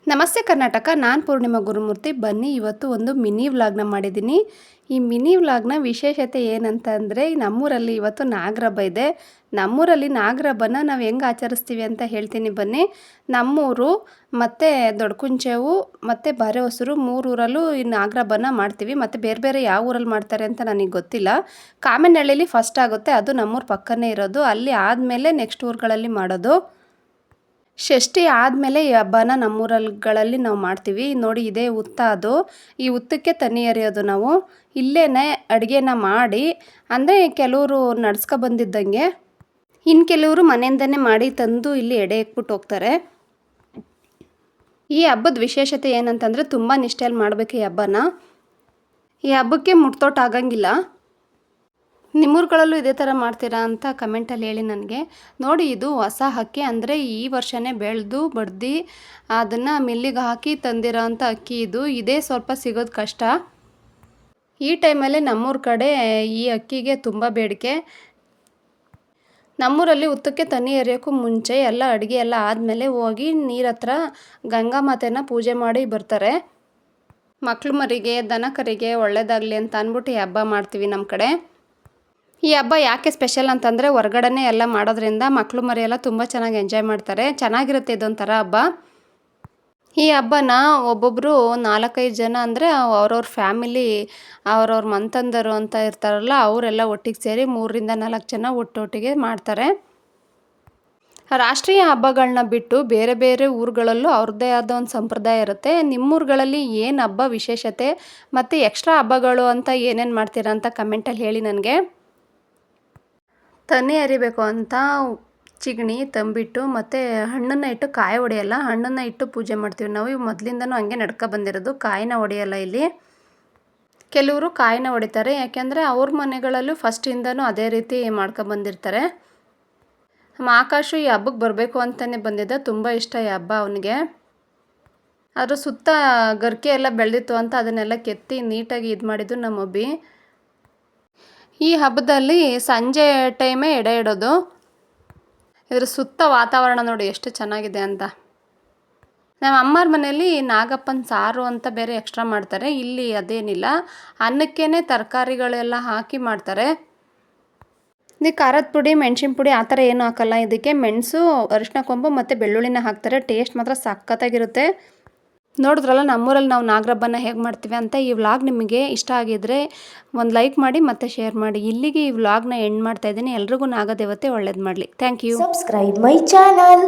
ನಮಸ್ತೆ ಕರ್ನಾಟಕ, ನಾನು ಪೂರ್ಣಿಮಾ ಗುರುಮೂರ್ತಿ. ಬನ್ನಿ ಇವತ್ತು ಒಂದು ಮಿನಿ ವ್ಲಾಗ್ನ ಮಾಡಿದ್ದೀನಿ. ಈ ಮಿನಿ ವ್ಲಾಗ್ನ ವಿಶೇಷತೆ ಏನಂತ ಅಂದರೆ, ನಮ್ಮೂರಲ್ಲಿ ಇವತ್ತು ನಾಗರಹಬ್ಬ ಇದೆ. ನಮ್ಮೂರಲ್ಲಿ ನಾಗರಹಬ್ಬನ ನಾವು ಹೆಂಗೆ ಆಚರಿಸ್ತೀವಿ ಅಂತ ಹೇಳ್ತೀನಿ ಬನ್ನಿ. ನಮ್ಮೂರು ಮತ್ತು ದೊಡ್ಡಕುಂಚೆವು ಮತ್ತು ಬಾರೆಹೊಸೂರು 3 ಊರಲ್ಲೂ ಈ ನಾಗರಹಬ್ಬನ ಮಾಡ್ತೀವಿ. ಮತ್ತು ಬೇರೆ ಬೇರೆ ಯಾವ ಊರಲ್ಲಿ ಮಾಡ್ತಾರೆ ಅಂತ ನನಗೆ ಗೊತ್ತಿಲ್ಲ. ಕಾಮೆನಹಳ್ಳಿಲಿ ಫಸ್ಟ್ ಆಗುತ್ತೆ, ಅದು ನಮ್ಮೂರ ಪಕ್ಕನೇ ಇರೋದು. ಅಲ್ಲಿ ಆದಮೇಲೆ ನೆಕ್ಸ್ಟ್ ಊರುಗಳಲ್ಲಿ ಮಾಡೋದು. ಷಷ್ಠಿ ಆದಮೇಲೆ ಈ ಹಬ್ಬನ ನಮ್ಮೂರುಗಳಲ್ಲಿ ನಾವು ಮಾಡ್ತೀವಿ. ನೋಡಿ, ಇದೇ ಹುತ್ತ, ಅದು ಈ ಹುತ್ತಕ್ಕೆ ತನಿ ಎರೆಯೋದು ನಾವು. ಇಲ್ಲೇ ಅಡುಗೆನ ಮಾಡಿ, ಅಂದರೆ ಕೆಲವರು ನಡ್ಸ್ಕೊ ಬಂದಿದ್ದಂಗೆ, ಇನ್ನು ಕೆಲವರು ಮನೆಯಿಂದನೇ ಮಾಡಿ ತಂದು ಇಲ್ಲಿ ಎಡೆ ಇಕ್ಬಿಟ್ಟು ಹೋಗ್ತಾರೆ. ಈ ಹಬ್ಬದ ವಿಶೇಷತೆ ಏನಂತಂದರೆ, ತುಂಬ ನಿಷ್ಠೆಯಲ್ಲಿ ಮಾಡಬೇಕು ಈ ಹಬ್ಬನ. ಈ ಹಬ್ಬಕ್ಕೆ ಮುಟ್ತೋಟ ಆಗಂಗಿಲ್ಲ. ನಿಮ್ಮೂರುಗಳಲ್ಲೂ ಇದೇ ಥರ ಮಾಡ್ತೀರಾ ಅಂತ ಕಮೆಂಟಲ್ಲಿ ಹೇಳಿ ನನಗೆ. ನೋಡಿ, ಇದು ಹೊಸ ಅಕ್ಕಿ, ಅಂದರೆ ಈ ವರ್ಷವೇ ಬೆಳೆದು ಬಡ್ದು ಅದನ್ನು ಮಿಲ್ಲಿಗೆ ಹಾಕಿ ತಂದಿರೋ ಅಂಥ ಅಕ್ಕಿ ಇದು. ಇದೇ ಸ್ವಲ್ಪ ಸಿಗೋದು ಕಷ್ಟ. ಈ ಟೈಮಲ್ಲಿ ನಮ್ಮೂರ ಕಡೆ ಈ ಅಕ್ಕಿಗೆ ತುಂಬ ಬೇಡಿಕೆ. ನಮ್ಮೂರಲ್ಲಿ ಹುತ್ತಕ್ಕೆ ತನಿ ಎರೆಯೋಕ್ಕೂ ಮುಂಚೆ ಎಲ್ಲ ಅಡುಗೆ ಎಲ್ಲ ಆದಮೇಲೆ ಹೋಗಿ ನೀರ ಹತ್ರ ಗಂಗಾ ಮಾತೆನ ಪೂಜೆ ಮಾಡಿ ಬರ್ತಾರೆ. ಮಕ್ಳು ಮರಿಗೆ, ದನ ಕರಿಗೆ ಒಳ್ಳೇದಾಗಲಿ ಅಂತ ಅಂದ್ಬಿಟ್ಟು ಈ ಹಬ್ಬ ಮಾಡ್ತೀವಿ ನಮ್ಮ ಕಡೆ. ಈ ಹಬ್ಬ ಯಾಕೆ ಸ್ಪೆಷಲ್ ಅಂತಂದರೆ, ಹೊರಗಡೆ ಎಲ್ಲ ಮಾಡೋದ್ರಿಂದ ಮಕ್ಕಳು ಮರಿ ಎಲ್ಲ ತುಂಬ ಚೆನ್ನಾಗಿ ಎಂಜಾಯ್ ಮಾಡ್ತಾರೆ. ಚೆನ್ನಾಗಿರುತ್ತೆ ಇದೊಂಥರ ಹಬ್ಬ. ಈ ಹಬ್ಬನ ಒಬ್ಬೊಬ್ಬರು 4-5 ಜನ, ಅಂದರೆ ಅವ್ರವ್ರ ಫ್ಯಾಮಿಲಿ, ಅವ್ರವ್ರ ಮಂತಂದರು ಅಂತ ಇರ್ತಾರಲ್ಲ, ಅವರೆಲ್ಲ ಒಟ್ಟಿಗೆ ಸೇರಿ 3-4 ಜನ ಒಟ್ಟೊಟ್ಟಿಗೆ ಮಾಡ್ತಾರೆ. ರಾಷ್ಟ್ರೀಯ ಹಬ್ಬಗಳನ್ನ ಬಿಟ್ಟು ಬೇರೆ ಬೇರೆ ಊರುಗಳಲ್ಲೂ ಅವ್ರದ್ದೇ ಆದ ಒಂದು ಸಂಪ್ರದಾಯ ಇರುತ್ತೆ. ನಿಮ್ಮೂರುಗಳಲ್ಲಿ ಏನು ಹಬ್ಬ ವಿಶೇಷತೆ ಮತ್ತು ಎಕ್ಸ್ಟ್ರಾ ಹಬ್ಬಗಳು ಅಂತ ಏನೇನು ಮಾಡ್ತೀರಾ ಅಂತ ಕಮೆಂಟಲ್ಲಿ ಹೇಳಿ ನನಗೆ. ತನಿ ಎರಿಬೇಕು ಅಂತ ಚಿಗಣಿ ತಂಬಿಟ್ಟು ಮತ್ತು ಹಣ್ಣನ್ನು ಇಟ್ಟು, ಕಾಯಿ ಹೊಡೆಯಲ್ಲ, ಹಣ್ಣನ್ನು ಇಟ್ಟು ಪೂಜೆ ಮಾಡ್ತೀವಿ ನಾವು. ಇವು ಮೊದಲಿಂದನೂ ಹಂಗೆ ನಡ್ಕೊ ಬಂದಿರೋದು. ಕಾಯಿನ ಹೊಡೆಯಲ್ಲ ಇಲ್ಲಿ. ಕೆಲವರು ಕಾಯಿನ ಹೊಡಿತಾರೆ, ಯಾಕೆಂದರೆ ಅವ್ರ ಮನೆಗಳಲ್ಲೂ ಫಸ್ಟಿಂದನೂ ಅದೇ ರೀತಿ ಮಾಡ್ಕೊಬಂದಿರ್ತಾರೆ. ನಮ್ಮ ಆಕಾಶು ಈ ಹಬ್ಬಕ್ಕೆ ಬರಬೇಕು ಅಂತಲೇ ಬಂದಿದ್ದ. ತುಂಬ ಇಷ್ಟ ಈ ಹಬ್ಬ ಅವನಿಗೆ. ಅದ್ರ ಸುತ್ತ ಗರ್ಕೆ ಎಲ್ಲ ಬೆಳೆದಿತ್ತು ಅಂತ ಅದನ್ನೆಲ್ಲ ಕೆತ್ತಿ ನೀಟಾಗಿ ಇದು ಮಾಡಿದ್ದು ನಮ್ಮ ಅಬ್ಬಿ. ಈ ಹಬ್ಬದಲ್ಲಿ ಸಂಜೆ ಟೈಮೇ ಎಡೆ ಇಡೋದು. ಇದ್ರ ಸುತ್ತ ವಾತಾವರಣ ನೋಡಿ ಎಷ್ಟು ಚೆನ್ನಾಗಿದೆ ಅಂತ. ನಮ್ಮ ಅಮ್ಮರ ಮನೆಯಲ್ಲಿ ನಾಗಪ್ಪನ ಸಾರು ಅಂತ ಬೇರೆ ಎಕ್ಸ್ಟ್ರಾ ಮಾಡ್ತಾರೆ. ಇಲ್ಲಿ ಅದೇನಿಲ್ಲ, ಅನ್ನಕ್ಕೇ ತರಕಾರಿಗಳೆಲ್ಲ ಹಾಕಿ ಮಾಡ್ತಾರೆ. ಇದಕ್ಕೆ ಖಾರದ ಪುಡಿ, ಮೆಣಸಿನ ಪುಡಿ ಆ ಥರ ಏನೂ ಹಾಕಲ್ಲ. ಇದಕ್ಕೆ ಮೆಣಸು, ಅರಿಶಿನ ಕೊಂಬು ಮತ್ತು ಬೆಳ್ಳುಳ್ಳಿನ ಹಾಕ್ತಾರೆ. ಟೇಸ್ಟ್ ಮಾತ್ರ ಸಖತ್ತಾಗಿರುತ್ತೆ. ನೋಡಿದ್ರಲ್ಲ ನಮ್ಮೂರಲ್ಲಿ ನಾವು ನಾಗರಹಬ್ಬನ ಹೇಗೆ ಮಾಡ್ತೀವಿ ಅಂತ. ಈ ವ್ಲಾಗ್ ನಿಮಗೆ ಇಷ್ಟ ಆಗಿದ್ದರೆ ಒಂದು ಲೈಕ್ ಮಾಡಿ ಮತ್ತು ಶೇರ್ ಮಾಡಿ. ಇಲ್ಲಿಗೆ ಈ ವ್ಲಾಗ್ನ ಎಂಡ್ ಮಾಡ್ತಾಯಿದ್ದೀನಿ. ಎಲ್ರಿಗೂ ನಾಗದೇವತೆ ಒಳ್ಳೇದು ಮಾಡಲಿ. Thank you. Subscribe my channel.